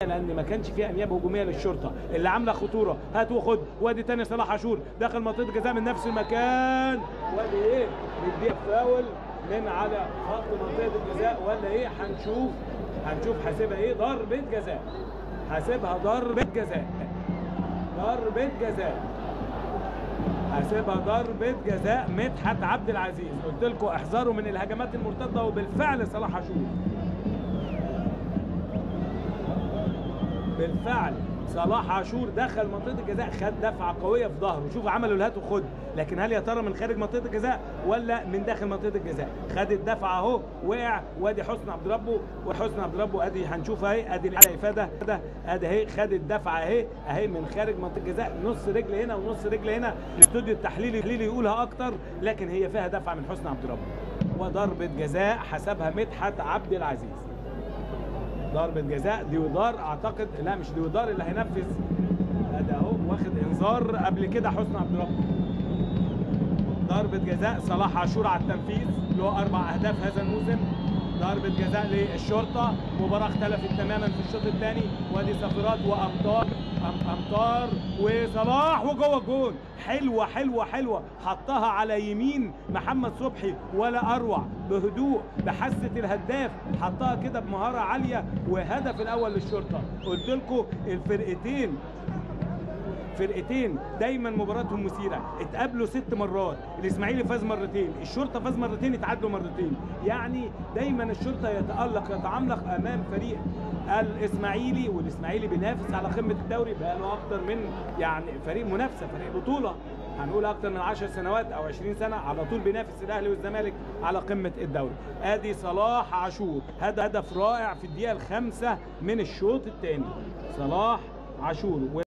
لان ما كانش فيه انياب هجوميه للشرطه اللي عامله خطوره. هات وخد، وادي تاني صلاح عاشور داخل منطقه الجزاء من نفس المكان، وادي ايه مديه فاول من على خط منطقه الجزاء ولا ايه؟ هنشوف حاسبها ايه؟ ضربه جزاء، حاسبها ضربه جزاء، ضربه جزاء، حاسبها ضربه جزاء مدحت عبد العزيز. قلت لكم احذروا من الهجمات المرتده، وبالفعل صلاح عاشور بالفعل صلاح عاشور دخل منطقه الجزاء، خد دفعه قويه في ظهره. شوف عملوا الهات وخد، لكن هل يا ترى من خارج منطقه الجزاء ولا من داخل منطقه الجزاء؟ خد الدفعه اهو، وقع، وادي حسني عبد ربه، وحسني عبد ربه ادي هنشوف اهي، ادي الافاده ده، ادي اهي خد الدفعه اهي من خارج منطقه الجزاء، نص رجل هنا ونص رجل هنا. الاستوديو التحليلي يقولها اكتر، لكن هي فيها دفعه من حسني عبد ربه، وضربه جزاء حسبها مدحت عبد العزيز. ضربة جزاء ديودار، اعتقد لا مش ديودار اللي هينفذ، ده اهو واخد انذار قبل كده حسني عبد ربه. ضربة جزاء صلاح عاشور على التنفيذ، له 4 أهداف هذا الموسم. ضربة جزاء للشرطة. مباراة اختلفت تماما في الشوط الثاني، وادي صافرات وامطار وصلاح وجوه الجول. حلوه حلوه حلوه، حطها على يمين محمد صبحي ولا اروع، بهدوء بحسه الهداف، حطها كده بمهاره عاليه، وهدف الاول للشرطه. قلت لكم فرقتين دايما مباراتهم مثيره، اتقابلوا 6 مرات، الاسماعيلي فاز مرتين، الشرطه فاز مرتين، اتعادلوا مرتين. يعني دايما الشرطه يتعملق امام فريق الاسماعيلي، والاسماعيلي بينافس على قمه الدوري بقاله اكتر من يعني فريق منافسه، فريق بطوله، هنقول اكتر من 10 سنوات او 20 سنه على طول بينافس الاهلي والزمالك على قمه الدوري. ادي صلاح عاشور، هدف رائع في الدقيقه ال5 من الشوط الثاني، صلاح عاشور.